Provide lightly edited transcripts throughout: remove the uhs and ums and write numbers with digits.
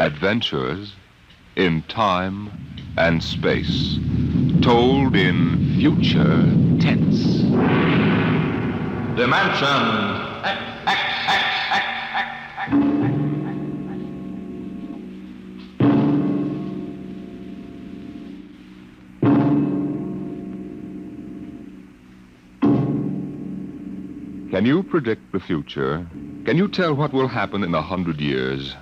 Adventures in time and space, told in future tense. Dimension Can you predict the future? Can you tell what will happen in 100 years?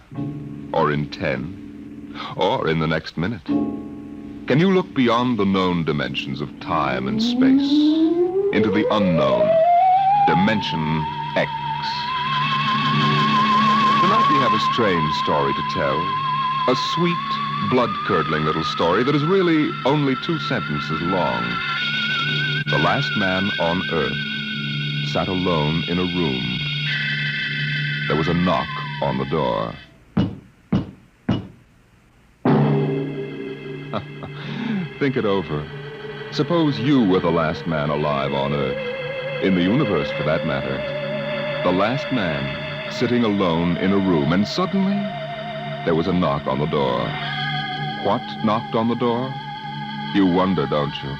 Or in 10? Or in the next minute? Can you look beyond the known dimensions of time and space into the unknown, Dimension X? Tonight we have a strange story to tell. A sweet, blood-curdling little story that is really only 2 sentences long. The last man on Earth sat alone in a room. There was a knock on the door. Think it over. Suppose you were the last man alive on Earth, in the universe for that matter. The last man sitting alone in a room, and suddenly there was a knock on the door. What knocked on the door? You wonder, don't you?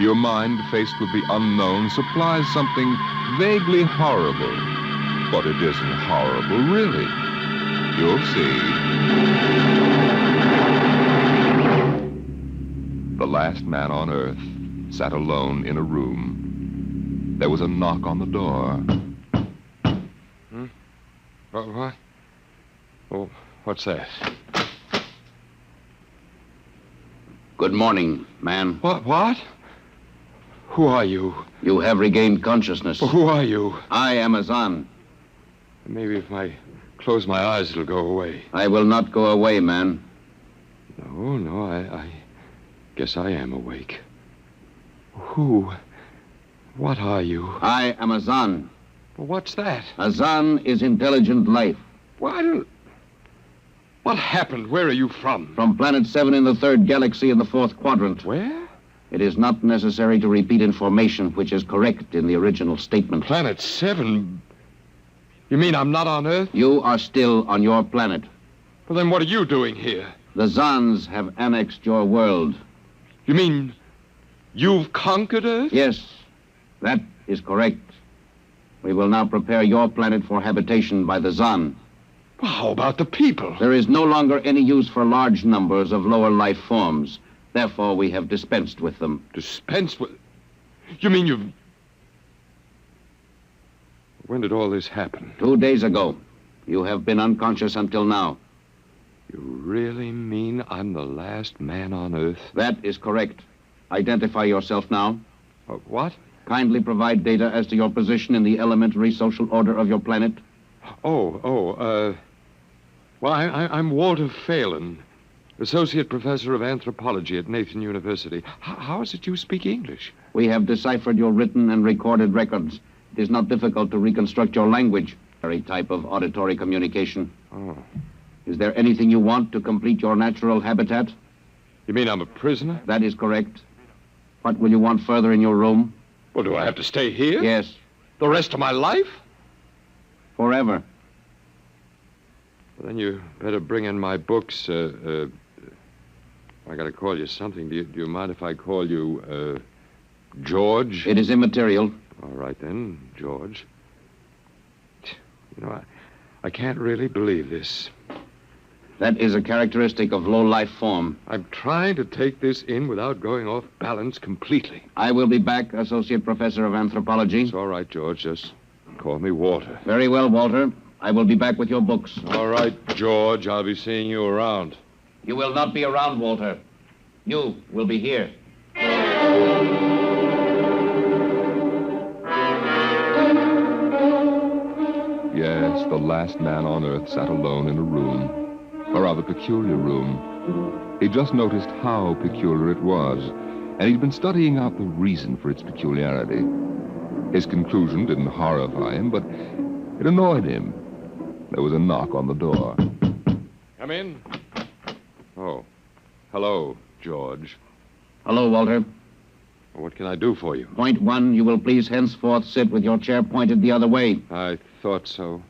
Your mind, faced with the unknown, supplies something vaguely horrible. But it isn't horrible, really. You'll see. The last man on Earth sat alone in a room. There was a knock on the door. What? Oh, what's that? Good morning, man. What? Who are you? You have regained consciousness. Who are you? I am Azan. Maybe if I close my eyes, it'll go away. I will not go away, man. No, I guess I am awake. Who? What are you? I am Azan. What's that? Azan is intelligent life. What happened? Where are you from? From Planet 7 in the 3rd galaxy in the 4th quadrant. Where? It is not necessary to repeat information which is correct in the original statement. Planet 7? You mean I'm not on Earth? You are still on your planet. Well, then what are you doing here? The Zans have annexed your world. You mean you've conquered Earth? Yes, that is correct. We will now prepare your planet for habitation by the Zan. Well, how about the people? There is no longer any use for large numbers of lower life forms. Therefore, we have dispensed with them. Dispensed with? You mean you've... When did all this happen? 2 days ago. You have been unconscious until now. You really mean I'm the last man on Earth? That is correct. Identify yourself now. What? Kindly provide data as to your position in the elementary social order of your planet. Well, I'm Walter Phelan, Associate Professor of Anthropology at Nathan University. How is it you speak English? We have deciphered your written and recorded records. It is not difficult to reconstruct your language. Very type of auditory communication. Oh. Is there anything you want to complete your natural habitat? You mean I'm a prisoner? That is correct. What will you want further in your room? Well, do I have to stay here? Yes. The rest of my life? Forever. Well, then you better bring in my books. I gotta call you something. Do you mind if I call you, George? It is immaterial. All right, then, George. You know, I can't really believe this. That is a characteristic of low life form. I'm trying to take this in without going off balance completely. I will be back, Associate Professor of Anthropology. It's all right, George. Just call me Walter. Very well, Walter. I will be back with your books. All right, George. I'll be seeing you around. You will not be around, Walter. You will be here. Yes, the last man on Earth sat alone in a room. A rather peculiar room. He just noticed how peculiar it was, and he'd been studying out the reason for its peculiarity. His conclusion didn't horrify him, but it annoyed him. There was a knock on the door. Come in. Oh, hello, George. Hello, Walter. What can I do for you? Point 1, you will please henceforth sit with your chair pointed the other way. I thought so.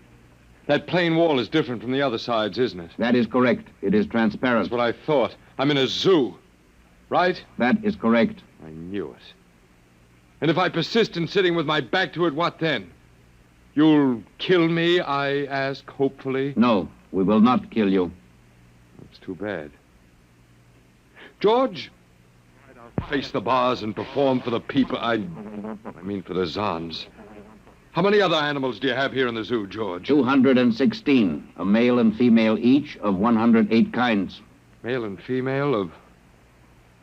That plain wall is different from the other sides, isn't it? That is correct. It is transparent. That's what I thought. I'm in a zoo, right? That is correct. I knew it. And if I persist in sitting with my back to it, what then? You'll kill me, I ask, hopefully? No, we will not kill you. That's too bad. George, I'll face the bars and perform for the people. I mean for the Zans. How many other animals do you have here in the zoo, George? 216, a male and female each of 108 kinds. Male and female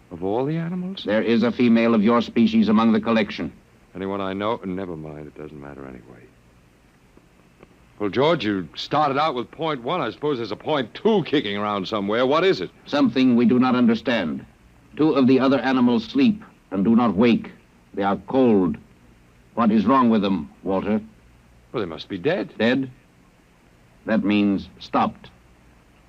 of all the animals? There is a female of your species among the collection. Anyone I know? Never mind, it doesn't matter anyway. Well, George, you started out with point 1. I suppose there's a point 2 kicking around somewhere. What is it? Something we do not understand. 2 of the other animals sleep and do not wake. They are cold. What is wrong with them, Walter? Well, they must be dead. Dead? That means stopped.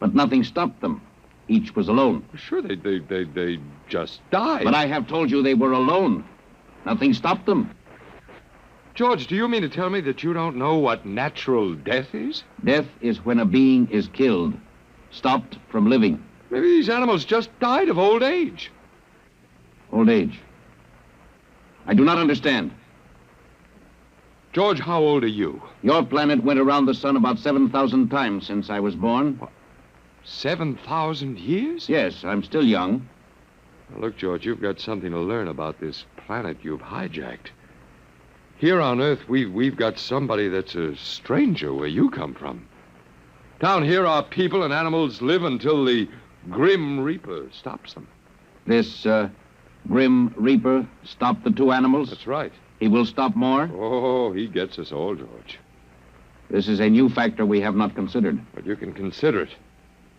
But nothing stopped them. Each was alone. Sure, they just died. But I have told you they were alone. Nothing stopped them. George, do you mean to tell me that you don't know what natural death is? Death is when a being is killed, stopped from living. Maybe these animals just died of old age. Old age. I do not understand. George, how old are you? Your planet went around the sun about 7,000 times since I was born. 7,000 years? Yes, I'm still young. Now, look, George, you've got something to learn about this planet you've hijacked. Here on Earth, we've got somebody that's a stranger where you come from. Down here, our people and animals live until the Grim Reaper stops them. This Grim Reaper stopped the 2 animals? That's right. He will stop more? Oh, he gets us all, George. This is a new factor we have not considered. But you can consider it.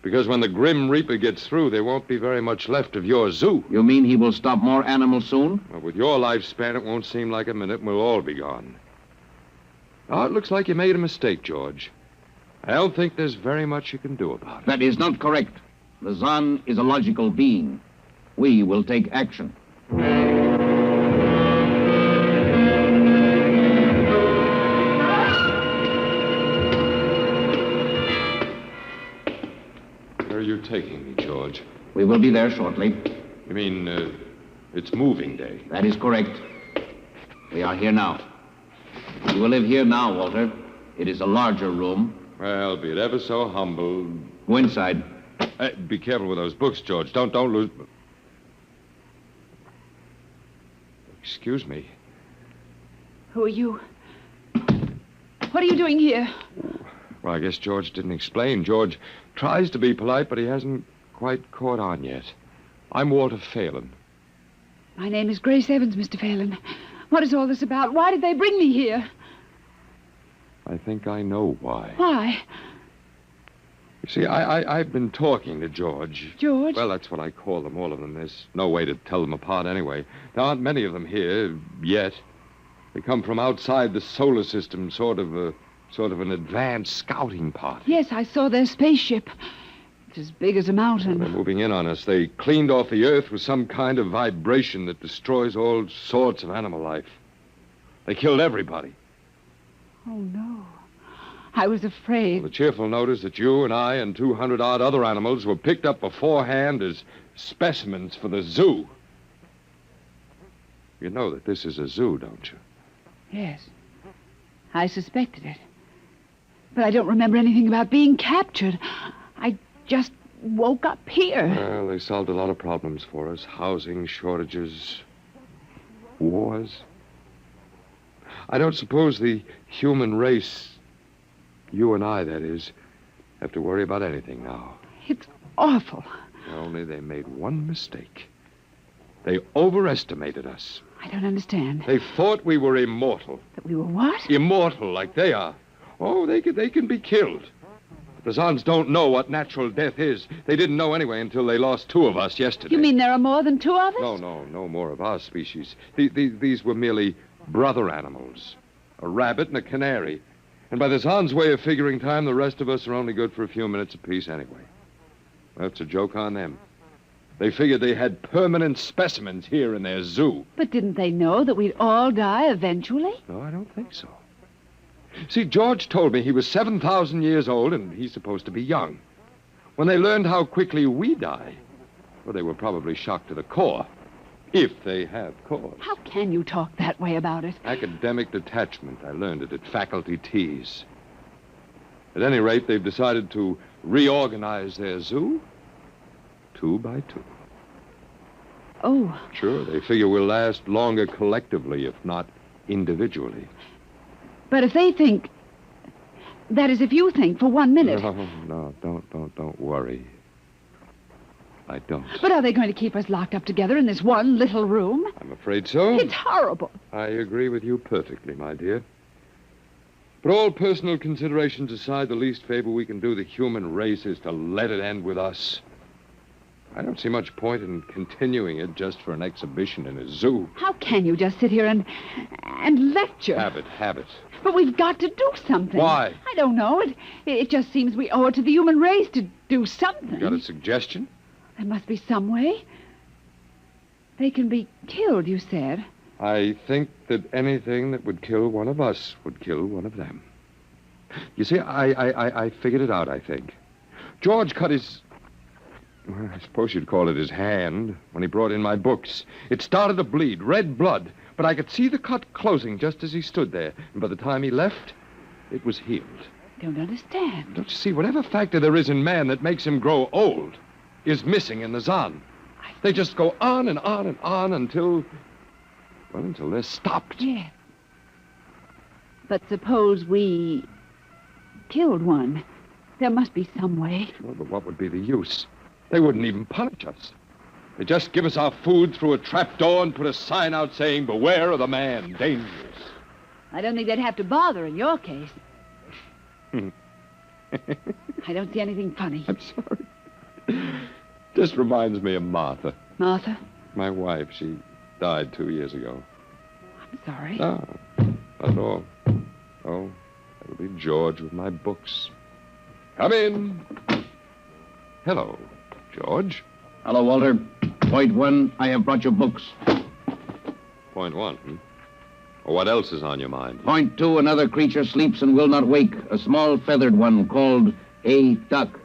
Because when the Grim Reaper gets through, there won't be very much left of your zoo. You mean he will stop more animals soon? Well, with your lifespan, it won't seem like a minute and we'll all be gone. Oh, it looks like you made a mistake, George. I don't think there's very much you can do about it. That is not correct. The Zan is a logical being. We will take action. Where are you taking me, George? We will be there shortly. You mean, it's moving day? That is correct. We are here now. You will live here now, Walter. It is a larger room. Well, be it ever so humble. Go inside. Be careful with those books, George. Don't lose... Excuse me. Who are you? What are you doing here? Well, I guess George didn't explain. George tries to be polite, but he hasn't quite caught on yet. I'm Walter Phelan. My name is Grace Evans, Mr. Phelan. What is all this about? Why did they bring me here? I think I know why. Why? You see, I've been talking to George. George? Well, that's what I call them, all of them. There's no way to tell them apart anyway. There aren't many of them here, yet. They come from outside the solar system, sort of an advanced scouting party. Yes, I saw their spaceship. It's as big as a mountain. They're moving in on us. They cleaned off the Earth with some kind of vibration that destroys all sorts of animal life. They killed everybody. Oh, no. I was afraid. The cheerful note is that you and I and 200-odd other animals were picked up beforehand as specimens for the zoo. You know that this is a zoo, don't you? Yes. I suspected it. But I don't remember anything about being captured. I just woke up here. Well, they solved a lot of problems for us. Housing shortages, wars. I don't suppose the human race, you and I, that is, have to worry about anything now. It's awful. Only they made one mistake. They overestimated us. I don't understand. They thought we were immortal. That we were what? Immortal, like they are. Oh, they can be killed. But the Zans don't know what natural death is. They didn't know anyway until they lost 2 of us yesterday. You mean there are more than 2 of us? No more of our species. These were merely brother animals. A rabbit and a canary. And by the Zans' way of figuring time, the rest of us are only good for a few minutes apiece anyway. That's a joke on them. They figured they had permanent specimens here in their zoo. But didn't they know that we'd all die eventually? No, I don't think so. See, George told me he was 7,000 years old and he's supposed to be young. When they learned how quickly we die, well, they were probably shocked to the core. If they have cause. How can you talk that way about it? Academic detachment. I learned it at faculty teas. At any rate, they've decided to reorganize their zoo 2 by 2. Oh, Sure, they figure we'll last longer collectively, if not individually. but if they think... That is, if you think for 1 minute. No, don't worry. I don't. But are they going to keep us locked up together in this one little room? I'm afraid so. It's horrible. I agree with you perfectly, my dear. But all personal considerations aside, the least favor we can do the human race is to let it end with us. I don't see much point in continuing it just for an exhibition in a zoo. How can you just sit here and lecture? Habit. But we've got to do something. Why? I don't know. It just seems we owe it to the human race to do something. You got a suggestion? There must be some way. They can be killed, you said. I think that anything that would kill one of us would kill one of them. You see, I figured it out, I think. George cut his... well, I suppose you'd call it his hand when he brought in my books. It started to bleed, red blood, but I could see the cut closing just as he stood there. And by the time he left, it was healed. Don't understand. Don't you see, whatever factor there is in man that makes him grow old is missing in the Zon. They just go on and on and on until they're stopped. Yes. But suppose we killed one. There must be some way. Well, but what would be the use? They wouldn't even punish us. They just give us our food through a trap door and put a sign out saying, "Beware of the man, dangerous." I don't think they'd have to bother in your case. I don't see anything funny. I'm sorry. Just reminds me of Martha, Martha, my wife. She died 2 years ago. I'm sorry. No, not at all. Oh, that'll be George with my books. Come in. Hello, George. Hello, Walter. Point 1, I have brought your books. Point 1, Well, what else is on your mind? Point 2, another creature sleeps and will not wake. A small feathered one called a duck.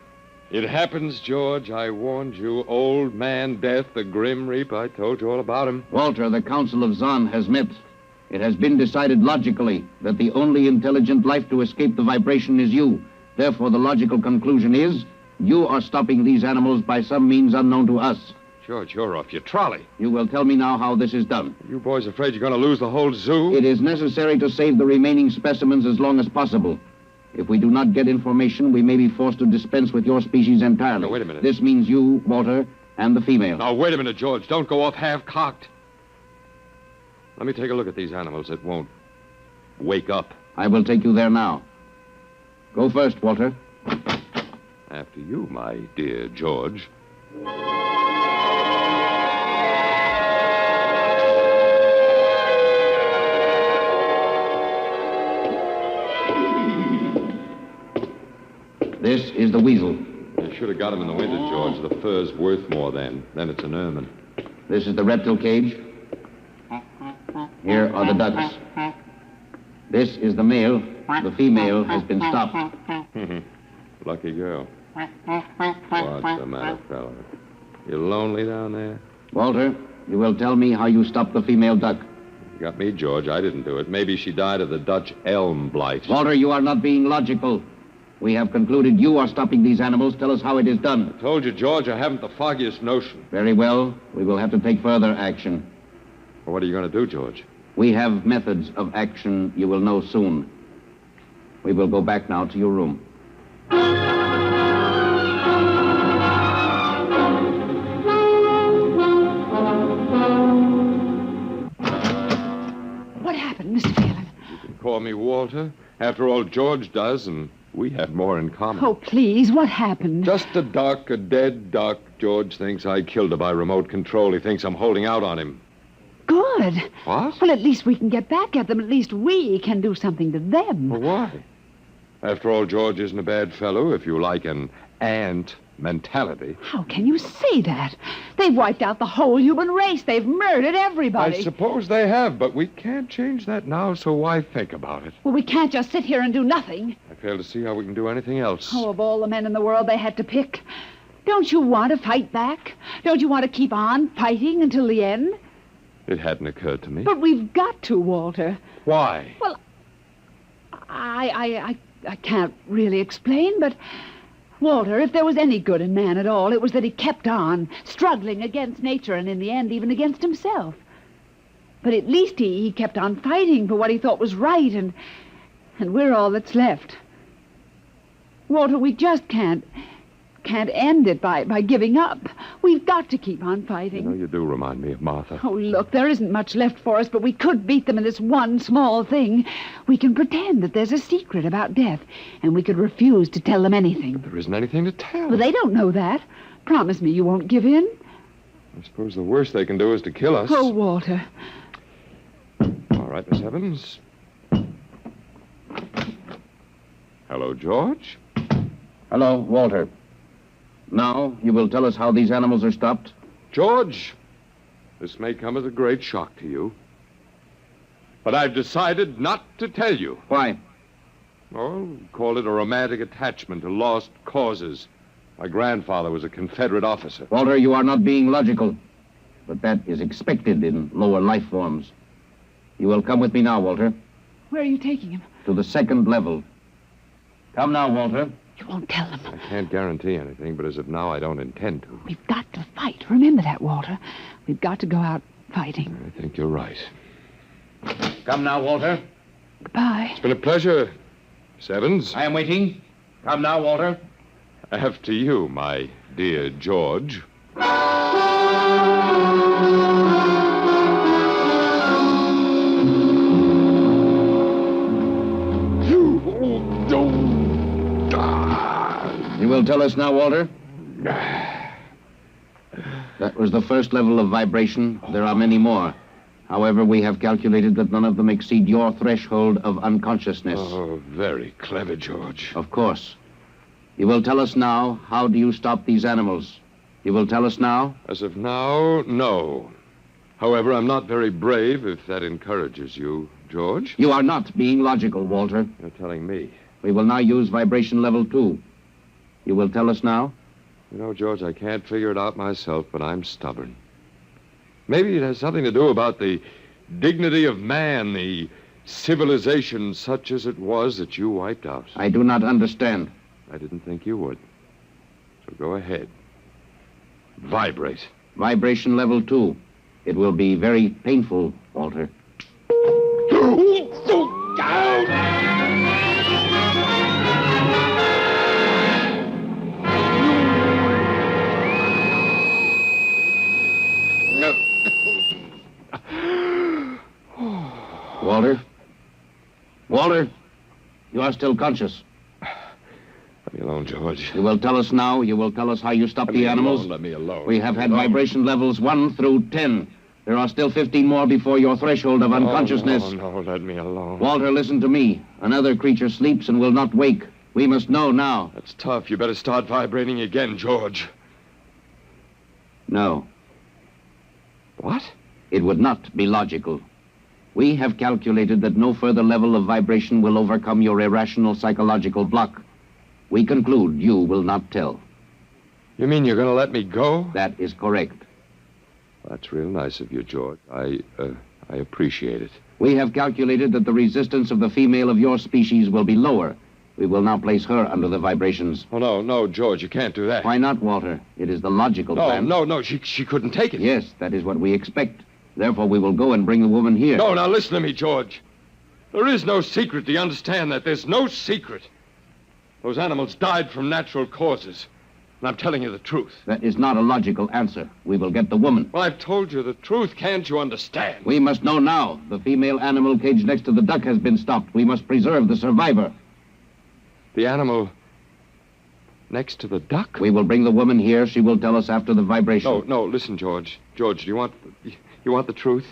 It happens, George. I warned you. Old man Death, the Grim Reaper. I told you all about him. Walter, the Council of Zon has met. It has been decided logically that the only intelligent life to escape the vibration is you. Therefore, the logical conclusion is you are stopping these animals by some means unknown to us. George, you're off your trolley. You will tell me now how this is done. You boys afraid you're going to lose the whole zoo? It is necessary to save the remaining specimens as long as possible. If we do not get information, we may be forced to dispense with your species entirely. Now, wait a minute. This means you, Walter, and the female. Now, wait a minute, George. Don't go off half-cocked. Let me take a look at these animals that won't wake up. I will take you there now. Go first, Walter. After you, my dear George. This is the weasel. You should have got him in the winter, George. The fur's worth more then. Then it's an ermine. This is the reptile cage. Here are the ducks. This is the male. The female has been stopped. Lucky girl. What's the matter, fella? You lonely down there? Walter, you will tell me how you stopped the female duck. You got me, George. I didn't do it. Maybe she died of the Dutch elm blight. Walter, you are not being logical. We have concluded you are stopping these animals. Tell us how it is done. I told you, George, I haven't the foggiest notion. Very well. We will have to take further action. Well, what are you going to do, George? We have methods of action you will know soon. We will go back now to your room. What happened, Mr. Phelan? You can call me Walter. After all, George does, and we have more in common. Oh, please, what happened? Just a duck, a dead duck. George thinks I killed her by remote control. He thinks I'm holding out on him. Good. What? Well, at least we can get back at them. At least we can do something to them. Well, why? After all, George isn't a bad fellow, if you like an ant mentality. How can you say that? They've wiped out the whole human race. They've murdered everybody. I suppose they have, but we can't change that now, so why think about it? Well, we can't just sit here and do nothing. I fail to see how we can do anything else. Oh, of all the men in the world they had to pick. Don't you want to fight back? Don't you want to keep on fighting until the end? It hadn't occurred to me. But we've got to, Walter. Why? Well, I can't really explain, but... Walter, if there was any good in man at all, it was that he kept on, struggling against nature and in the end even against himself. But at least he kept on fighting for what he thought was right, and we're all that's left. Walter, we just can't end it by giving up. We've got to keep on fighting. You know, you do remind me of Martha. Oh, look, there isn't much left for us, but we could beat them in this one small thing. We can pretend that there's a secret about death, and we could refuse to tell them anything. There isn't anything to tell. Well, they don't know that. Promise me you won't give in. I suppose the worst they can do is to kill us. Oh, Walter. All right, Miss Evans. Hello, George. Hello, Walter. Now, you will tell us how these animals are stopped? George, this may come as a great shock to you, but I've decided not to tell you. Why? Oh, call it a romantic attachment to lost causes. My grandfather was a Confederate officer. Walter, you are not being logical, but that is expected in lower life forms. You will come with me now, Walter, Where are you taking him? to the second level. Come now, Walter. You won't tell them. I can't guarantee anything, but as of now, I don't intend to. We've got to fight. Remember that, Walter. We've got to go out fighting. I think you're right. Come now, Walter. Goodbye. It's been a pleasure, Miss Evans. I am waiting. Come now, Walter. After you, my dear George. You will tell us now, Walter? That was the first level of vibration. There are many more. However, we have calculated that none of them exceed your threshold of unconsciousness. Oh, very clever, George. Of course. You will tell us now, how do you stop these animals? You will tell us now? As of now, no. However, I'm not very brave, if that encourages you, George. You are not being logical, Walter. You're telling me. We will now use vibration level 2. You will tell us now? You know, George, I can't figure it out myself, but I'm stubborn. Maybe it has something to do about the dignity of man, the civilization such as it was that you wiped out. I do not understand. I didn't think you would. So go ahead. Vibrate. Vibration level 2. It will be very painful, Walter. Walter? Walter? You are still conscious. Let me alone, George. You will tell us now. You will tell us how you stop the animals. Let me alone. We have had vibration levels 1 through 10. There are still 15 more before your threshold of unconsciousness. No, let me alone. Walter, listen to me. Another creature sleeps and will not wake. We must know now. That's tough. You better start vibrating again, George. No, What? it would not be logical. We have calculated that no further level of vibration will overcome your irrational psychological block. We conclude you will not tell. You mean you're going to let me go? That is correct. That's real nice of you, George. I appreciate it. We have calculated that the resistance of the female of your species will be lower. We will now place her under the vibrations. Oh, no, George, you can't do that. Why not, Walter? It is the logical plan. No, she couldn't take it. Yes, that is what we expect. Therefore, we will go and bring the woman here. No, now listen to me, George. There is no secret. Do you understand that? There's no secret. Those animals died from natural causes. And I'm telling you the truth. That is not a logical answer. We will get the woman. Well, I've told you the truth. Can't you understand? We must know now. The female animal caged next to the duck has been stopped. We must preserve the survivor. The animal next to the duck? We will bring the woman here. She will tell us after the vibration. No, listen, George. George, do you want the truth?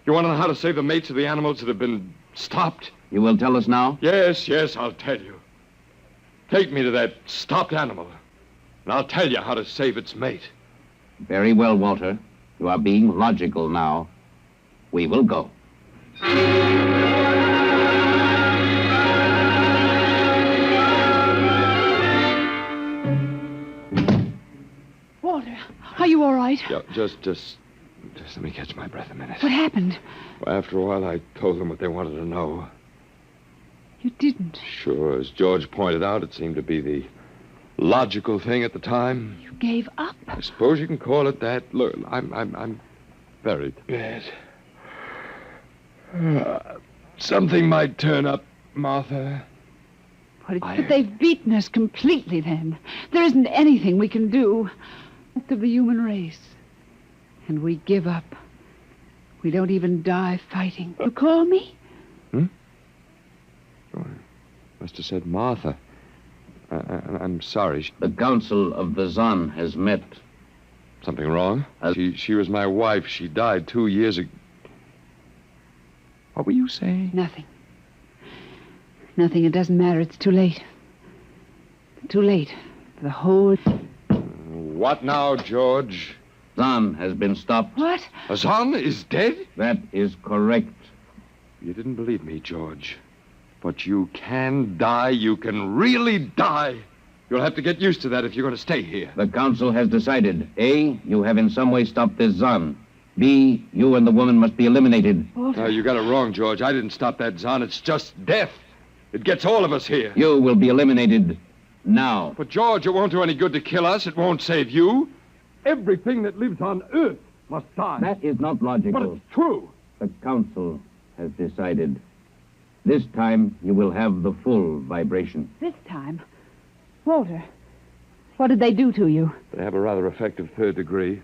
You want to know how to save the mates of the animals that have been stopped? You will tell us now? Yes, I'll tell you. Take me to that stopped animal. and I'll tell you how to save its mate. Very well, Walter. You are being logical now. We will go. Walter, are you all right? Yeah, just let me catch my breath a minute. What happened? Well, after a while, I told them what they wanted to know. You didn't. Sure, as George pointed out, it seemed to be the logical thing at the time. You gave up. I suppose you can call it that. Look, I'm very bad. Something might turn up, Martha. But they've beaten us completely then. There isn't anything we can do. Most of the human race. And we give up. We don't even die fighting. You call me? Must have said Martha. I'm sorry. The Council of the Zan has met. Something wrong? She was my wife. She died 2 years ago. What were you saying? Nothing. Nothing. It doesn't matter. It's too late. Too late. The whole... What now, George? Zan has been stopped. What? Azan is dead? That is correct. You didn't believe me, George. But you can die. You can really die. You'll have to get used to that if you're going to stay here. The Council has decided. A, you have in some way stopped this Zan. B, you and the woman must be eliminated. Walter. You got it wrong, George. I didn't stop that Zan. It's just death. It gets all of us here. You will be eliminated now. But, George, it won't do any good to kill us. It won't save you. Everything that lives on Earth must die. That is not logical. But it's true. The Council has decided. This time, you will have the full vibration. This time? Walter, what did they do to you? They have a rather effective third degree.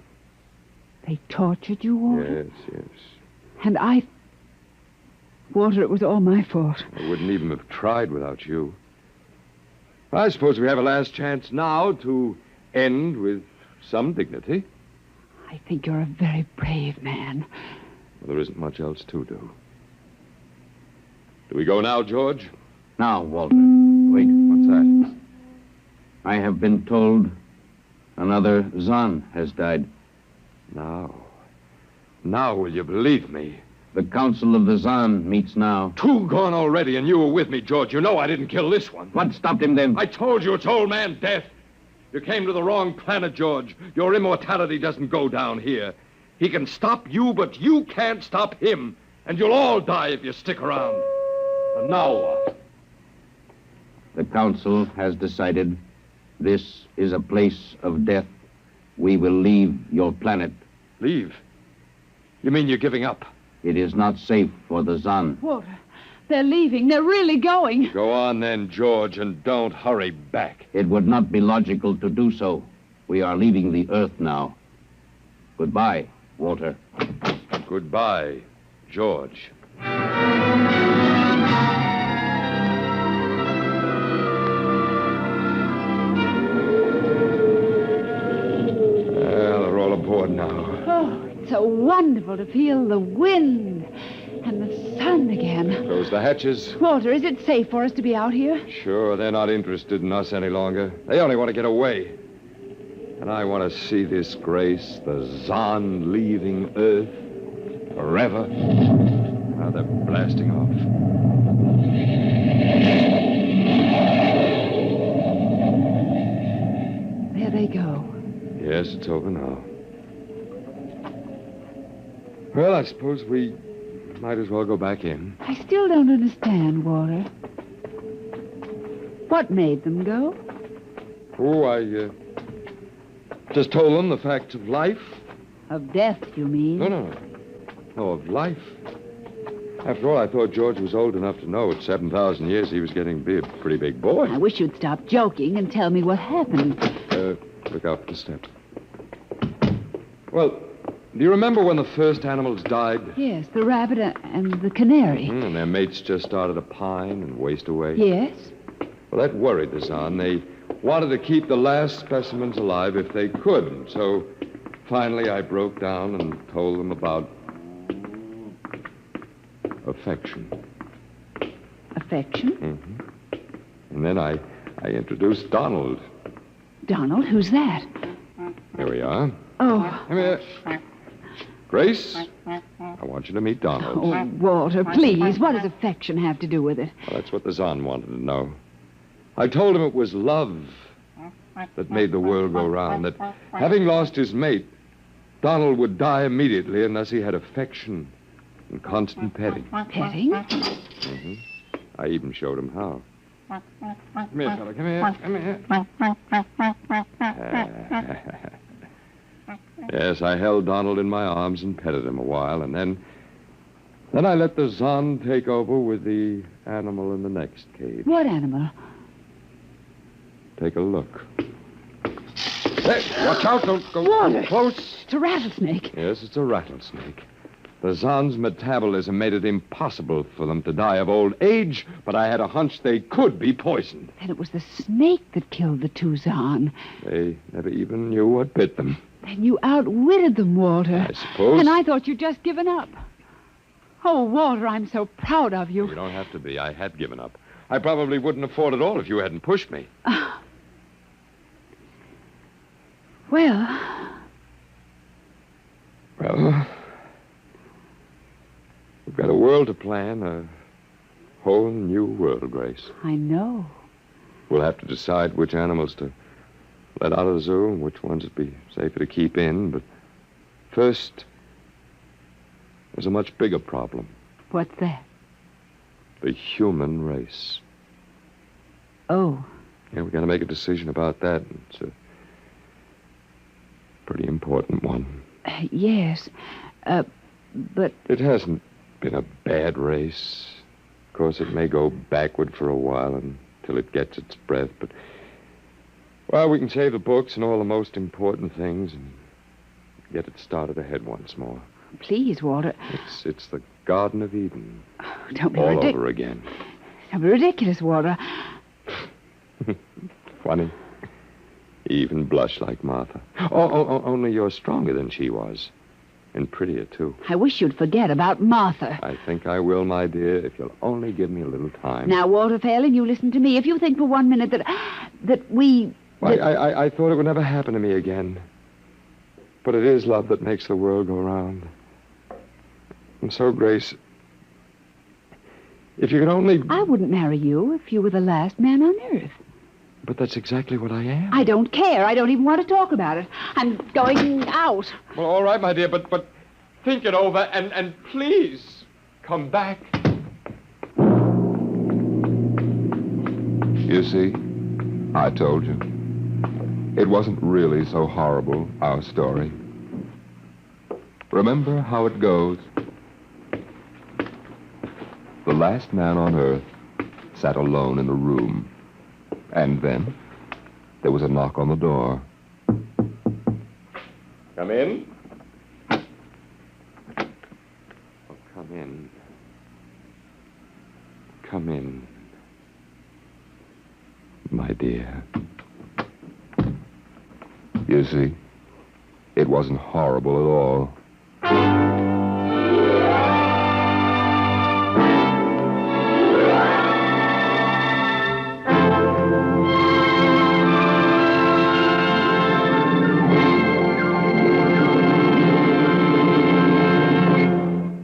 They tortured you, Walter? Yes. And I... Walter, it was all my fault. I wouldn't even have tried without you. I suppose we have a last chance now to end with some dignity. I think you're a very brave man. Well, there isn't much else to do. Do we go now, George? Now, Walter. Wait. What's that? I have been told another Zan has died. Now will you believe me? The Council of the Zan meets now. 2 gone already, and you were with me, George. You know I didn't kill this one. What stopped him then? I told you it's old man death. You came to the wrong planet, George. Your immortality doesn't go down here. He can stop you, but you can't stop him. And you'll all die if you stick around. And now what? The Council has decided this is a place of death. We will leave your planet. Leave? You mean you're giving up? It is not safe for the Zan. Walter, they're leaving. They're really going. Go on then, George, and don't hurry back. It would not be logical to do so. We are leaving the Earth now. Goodbye, Walter. Goodbye, George. Well, they're all aboard now. Oh, it's so wonderful to feel the wind and the sun again. Close the hatches. Walter, is it safe for us to be out here? Sure, they're not interested in us any longer. They only want to get away. And I want to see this Grace, the Zan leaving Earth forever. Now they're blasting off. There they go. Yes, it's over now. Well, I suppose we might as well go back in. I still don't understand, Walter. What made them go? Oh, I just told them the facts of life. Of death, you mean? No, of life. After all, I thought George was old enough to know at 7,000 years he was getting to be a pretty big boy. I wish you'd stop joking and tell me what happened. Look out for the step. Well, do you remember when the first animals died? Yes, the rabbit and the canary. And their mates just started to pine and waste away? Yes? Well, that worried the Zan. They wanted to keep the last specimens alive if they could. So finally I broke down and told them about affection. Affection? Mm-hmm. And then I introduced Donald. Donald, who's that? Here we are. Oh, Come here. Grace, I want you to meet Donald. oh, Walter, please. What does affection have to do with it? Well, that's what the Zon wanted to know. I told him it was love that made the world go round, that having lost his mate, Donald would die immediately unless he had affection and constant petting. Petting? I even showed him how. Come here, fella. Come here. Come here. Yes, I held Donald in my arms and petted him a while, and then I let the Zon take over with the animal in the next cage. What animal? Take a look. Hey, watch out. Don't go Walter. too close. It's a rattlesnake. Yes, it's a rattlesnake. The Zon's metabolism made it impossible for them to die of old age, but I had a hunch they could be poisoned. And it was the snake that killed the two Zon. They never even knew what bit them. And you outwitted them, Walter. I suppose. And I thought you'd just given up. Oh, Walter, I'm so proud of you. You don't have to be. I had given up. I probably wouldn't have fought at all if you hadn't pushed me. Well, Well, we've got a world to plan, a whole new world, Grace. I know. We'll have to decide which animals to let out of the zoo and which ones would be safer to keep in. But first, there's a much bigger problem. What's that? The human race. Oh, Yeah, we've got to make a decision about that. It's a pretty important one. yes. But It hasn't been a bad race. Of course, it may go backward for a while until it gets its breath, but... Well, we can save the books and all the most important things and get it started ahead once more. please, Walter. It's the Garden of Eden. Don't be All ridiculous. over again. Don't be ridiculous, Walter. Funny. You even blush like Martha. Only you're stronger than she was. And prettier, too. I wish you'd forget about Martha. I think I will, my dear, if you'll only give me a little time. Now, Walter Phelan, you listen to me. If you think for 1 minute that we... Why, I thought it would never happen to me again. But it is love that makes the world go round. And so, Grace, if you could only... I wouldn't marry you if you were the last man on earth. But that's exactly what I am. I don't care. I don't even want to talk about it. I'm going out. Well, all right, my dear, but think it over and please come back. You see, I told you. It wasn't really so horrible, our story. Remember how it goes? The last man on Earth sat alone in a room. And then there was a knock on the door. Come in. Oh, come in. Come in, my dear. You see, it wasn't horrible at all.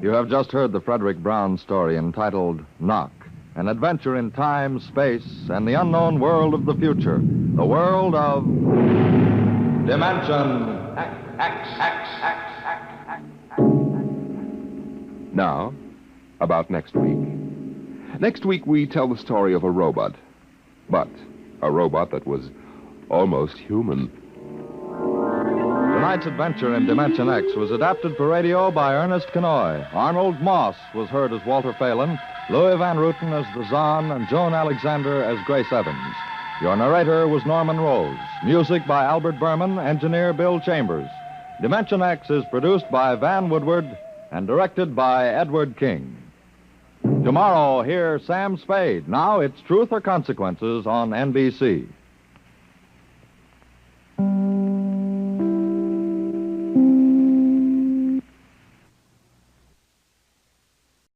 You have just heard the Frederick Brown story entitled Knock, an adventure in time, space, and the unknown world of the future. The world of Dimension Now, about next week. Next week, we tell the story of a robot. But a robot that was almost human. Tonight's adventure in Dimension X was adapted for radio by Ernest Kenoy. Arnold Moss was heard as Walter Phelan, Louis Van Ruten as the Zon, and Joan Alexander as Grace Evans. Your narrator was Norman Rose. Music by Albert Berman, engineer Bill Chambers. Dimension X is produced by Van Woodward and directed by Edward King. Tomorrow, hear Sam Spade. Now it's Truth or Consequences on NBC.